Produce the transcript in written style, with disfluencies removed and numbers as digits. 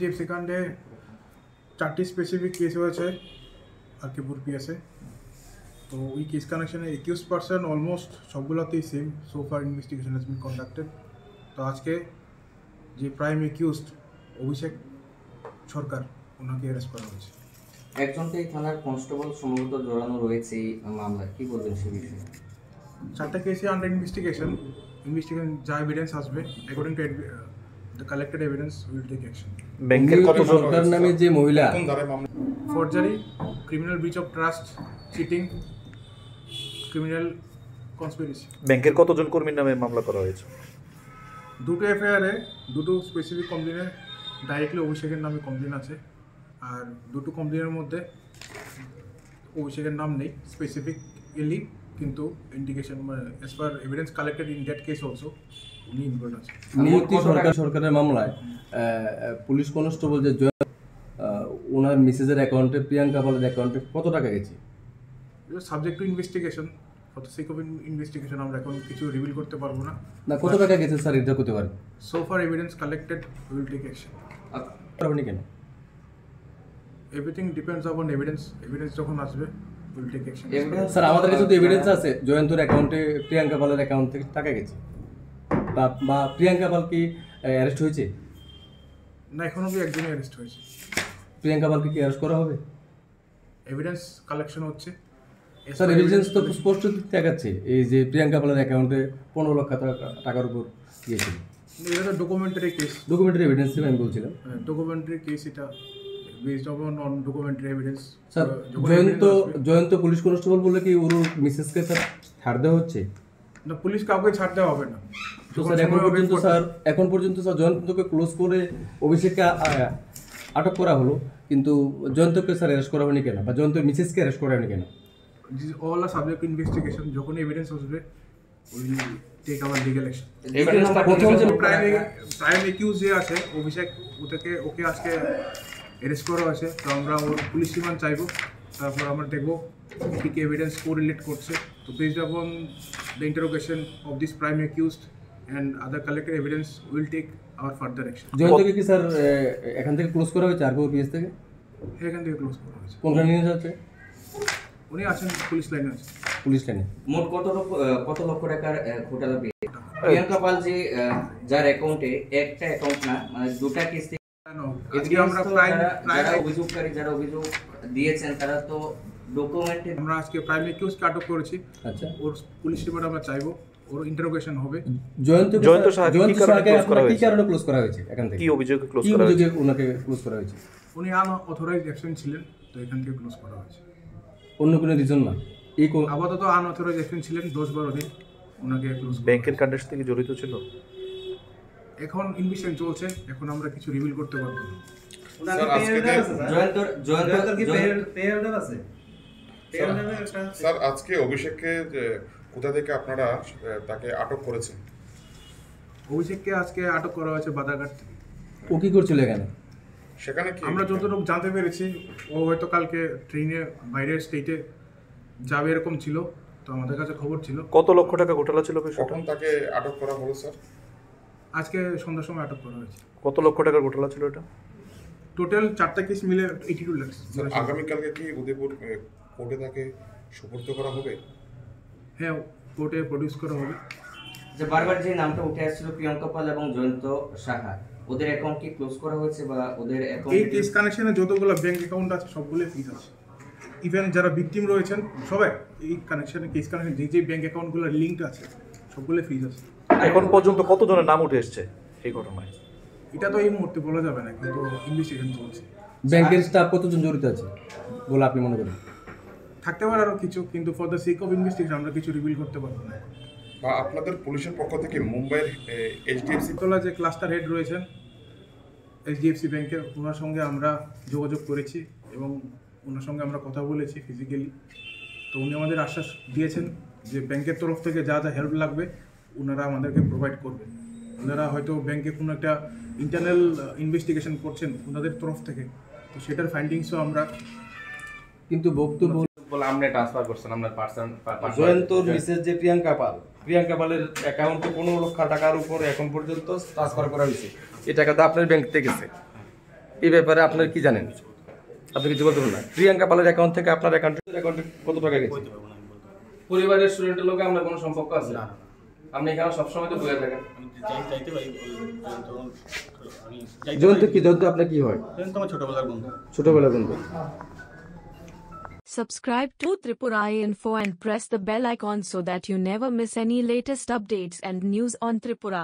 HDFC কাণ্ডে 4টি specific case হয়েছে আরকিপুর পিএসে। তো ওই কেস কানেকশনে একিউজ পারসন অলমোস্ট সবগুলোতেই same. So far investigation has been conducted. তো আজকে যে প্রাইম একিউজড অভিষেক সরকার, ওনাকে অ্যারেস্ট করা হয়েছে। একজনকে এই থানার কনস্টেবল সম্ভবত জড়ানো রয়েছে এই মামলায়, কি বলবেন সে বিষয়ে? 4টা কেসই আন্ডার ইনভেস্টিগেশন যা এভিডেন্স আসবে according to the collected evidence will take action. ব্যাংকের কত সরকার নামে যে মহিলা forgery, criminal breach of trust, cheating, criminal conspiracy. ব্যাংকের কতজন কর্মীর নামে মামলা করা হয়েছে? দুটো এফআইআরে দুটো স্পেসিফিক কমপ্লেনে ডাইরেক্টলি অভিষেকের নামে কমপ্লেন আছে, আর দুটো কমপ্লেনের মধ্যে অভিষেকের নাম নেই স্পেসিফিকলি, কিন্তু indication as per evidence collected in that case also উনি ইনভলভড আছে। নিয়তি সরকারের মামলায় পুলিশ কনস্টেবল যে ওনার মিসেসের অ্যাকাউন্টে, প্রিয়াঙ্কা পালের অ্যাকাউন্টে কত টাকা গেছে? Subject to investigation, for the sake of investigation আমরা এখন কিছু রিভিল করতে পারবো না। না, কত টাকা গেছে স্যার এটা করতে পারেন? So far evidence collected will take action. আপনি কেন? এভরিথিং ডিপেন্ডস অন এভিডেন্স যখন আসবে উইল টেক অ্যাকশন। স্যার আমাদের কাছে তো এভিডেন্স আছে জয়ন্তর অ্যাকাউন্টে প্রিয়াঙ্কা পালের অ্যাকাউন্ট থেকে টাকা গেছে, বা প্রিয়াঙ্কা পাল কি অ্যারেস্ট হয়েছে? না, এখনো কি একজনই অ্যারেস্ট হয়েছে। প্রিয়াঙ্কা পালকে কি অ্যারেস্ট করা হবে? এভিডেন্স কালেকশন হচ্ছে। স্যার এভিডেন্স তো স্পষ্ট দেখাচ্ছে এই যে প্রিয়াঙ্কা পালের অ্যাকাউন্টে 15 লক্ষ টাকার উপর গিয়েছিল। এটা তো ডকুমেন্টারি কেস, ডকুমেন্টারি এভিডেন্স আমি বলছিলাম। ডকুমেন্টারি কেস, এটা based on documentary evidence. Sir Jayanta police constable বলে কি ওর মিসেসকে স্যার ছাড় দেওয়া হচ্ছে? না, পুলিশ কাউকে ছাড় দেওয়া হবে না। তো স্যার এখন পর্যন্ত স্যার জয়ন্তকে ক্লোজ করে অভিষেককে আটক করা হলো, কিন্তু জয়ন্তকে স্যার অ্যারেস্ট করা হয়নি কেন, বা জয়ন্তের মিসেসকে অ্যারেস্ট করা হয়নি কেন? All are subject to investigation. যখন এভিডেন্স আসবে will take our legal action. প্রথম যে প্রাইম একিউজ যে আছে অভিষেক, ওকে আজকে অ্যারেস্ট করা হয়েছে। তো আমরা ওর পুলিশ রিমান্ড চাইবো, তারপর আমরা দেখবো কি কি এভিডেন্স কোরিলেট করছে। তো based on the interrogation of this prime accused and other collected evidence will take our further action. জয়ন্তকে কি স্যার এখান থেকে ক্লোজ করা হয়েছে আরকিপুর পিএস থেকে? এখান থেকে ক্লোজ করা হয়েছে। কোনখানে নিয়ে যাচ্ছে? উনি আছেন পুলিশ লাইনে আছে। পুলিশ লাইনে। মোট কত লক্ষ টাকার ঘোটালা পেয়ে প্রিয়াঙ্কা পাল যে যার অ্যাকাউন্টে একটা অ্যাকাউন্ট না, মানে দুটা কেস থেকে আজকে আমরা যারা অভিযোগকারী, যারা অভিযোগ দিয়েছেন তারা তো ডকুমেন্টে, আমরা আজকে প্রাইম একিউজকে আটক করেছি। আচ্ছা, ওর পুলিশ রিমান্ড আমরা চাইবো, ওর ইন্টারোগেশন হবে। জয়ন্ত সাহাকে কি কারণে ক্লোজ করা হয়েছে এখান থেকে? কি অভিযোগে ক্লোজ করা হয়েছে? ওনাকে ক্লোজ করা হয়েছে? উনি আনঅথরাইজড অ্যাবসেন্ট ছিলেন, তো এখান থেকে ক্লোজ করা হয়েছে। অন্য কোনো রিজন না? আপাতত আনঅথরাইজড অ্যাবসেন্ট ছিলেন 10-12 দিন, ওনাকে ক্লোজ। ব্যাংকের কাণ্ডের সাথে জড়িত ছিল? এখন ইনভেস্টিগেশন চলছে, এখন আমরা কিছু রিভিল করতে পারবো না। স্যার আজকে অভিষেককে কোথা থেকে আপনারা তাকে আটক করেছেন? অভিষেককে আজকে আটক করা হয়েছে বাদারঘাট থেকে। ও কি করছিল এখানে? সেখানে কি আমরা যতটুকু জানতে পেরেছি, ও হয়তো কালকে ট্রেনে বাইরের স্টেটে যাবে এরকম ছিল, তো আমাদের কাছে খবর ছিল। কত লক্ষ টাকা ঘোটালা ছিল? কখন তাকে আটক করা হলো স্যার? আজকে সন্ধ্যার সময় আটক করা হয়েছে। কত লক্ষ টাকার ঘোটালা ছিল এটা? টোটাল 4টা কেস মিলে 82 লাখ। আগামীকালকে কি উদয়পুর কোর্টে তাকে সুপর্দ করা হবে? হ্যাঁ, কোর্টে প্রডিউস করা হবে। যে বারবার যে নামটা উঠে আসছিল প্রিয়াঙ্কা পাল এবং জয়ন্ত সাহা, ওদের অ্যাকাউন্ট কি ক্লোজ করা হয়েছে, বা ওদের অ্যাকাউন্ট? এই কেস কানেকশনে যতগুলো ব্যাংক অ্যাকাউন্ট আছে সবগুলো ফ্রিজ আছে। ইভেন যারা ভিকটিম রয়েছেন সবাই এই কানেকশনে, কেস কানেকশনে যে ব্যাংক অ্যাকাউন্টগুলো লিঙ্কড আছে সবগুলো ফ্রিজ আছে। এখন পর্যন্ত কতজনের নাম উঠে এসেছে এই ঘটনায়? এটা তো এই মুহূর্তে বলা যাবে না, কিন্তু ইনভেস্টিগেশন চলছে। ব্যাংকের স্টাফ কতজন জড়িত আছে বলে আপনি মনে করেন? থাকতে পারে আরও কিছু, কিন্তু for the sake of investigation আমরা কিছু রিভিল করতে পারবো না। বা আপনাদের পুলিশের পক্ষ থেকে মুম্বাইয়ের এইচডিএফসি তোলা যে ক্লাস্টার হেড রয়েছেন এইচডিএফসি ব্যাংকের, ওনার সঙ্গে আমরা যোগাযোগ করেছি এবং ওনার সঙ্গে আমরা কথা বলেছি ফিজিক্যালি। তো উনি আমাদের আশ্বাস দিয়েছেন যে ব্যাংকের তরফ থেকে যা যা হেল্প লাগবে ওনারা আমাদেরকে প্রোভাইড করবেন। ওনারা হয়তো ব্যাংকে কোনো একটা ইন্টারনাল ইনভেস্টিগেশন করছেন ওনাদের তরফ থেকে, তো সেটার ফাইন্ডিংসও আমরা কিন্তু বক্তব্য বলে আপনি ট্রান্সফার করছেন আপনার পার্সন জয়ন্তর মিসেস যে প্রিয়াঙ্কা পালের অ্যাকাউন্টে 15 লক্ষ টাকার উপরে এখন পর্যন্ত ট্রান্সফার করা হয়েছে। এই টাকাটা আপনার ব্যাংক থেকে গেছে। এই ব্যাপারে আপনার কি জানেন? আপনি কিছু বলতে পারবেন না? প্রিয়াঙ্কা পালের অ্যাকাউন্ট থেকে আপনার অ্যাকাউন্টে কত টাকা গেছে? পরিবারের স্টুডেন্টের লোকে আপনার কোনো সম্পর্ক আছে? আপনি এখানে সবসময় তো বয়ে থাকেন। জয়ন্ত কি, জয়ন্ত আপনার কি হয়? ছোটবেলার বন্ধু। Subscribe to Tripura Info and press the bell icon so that you never miss any latest updates and news on Tripura.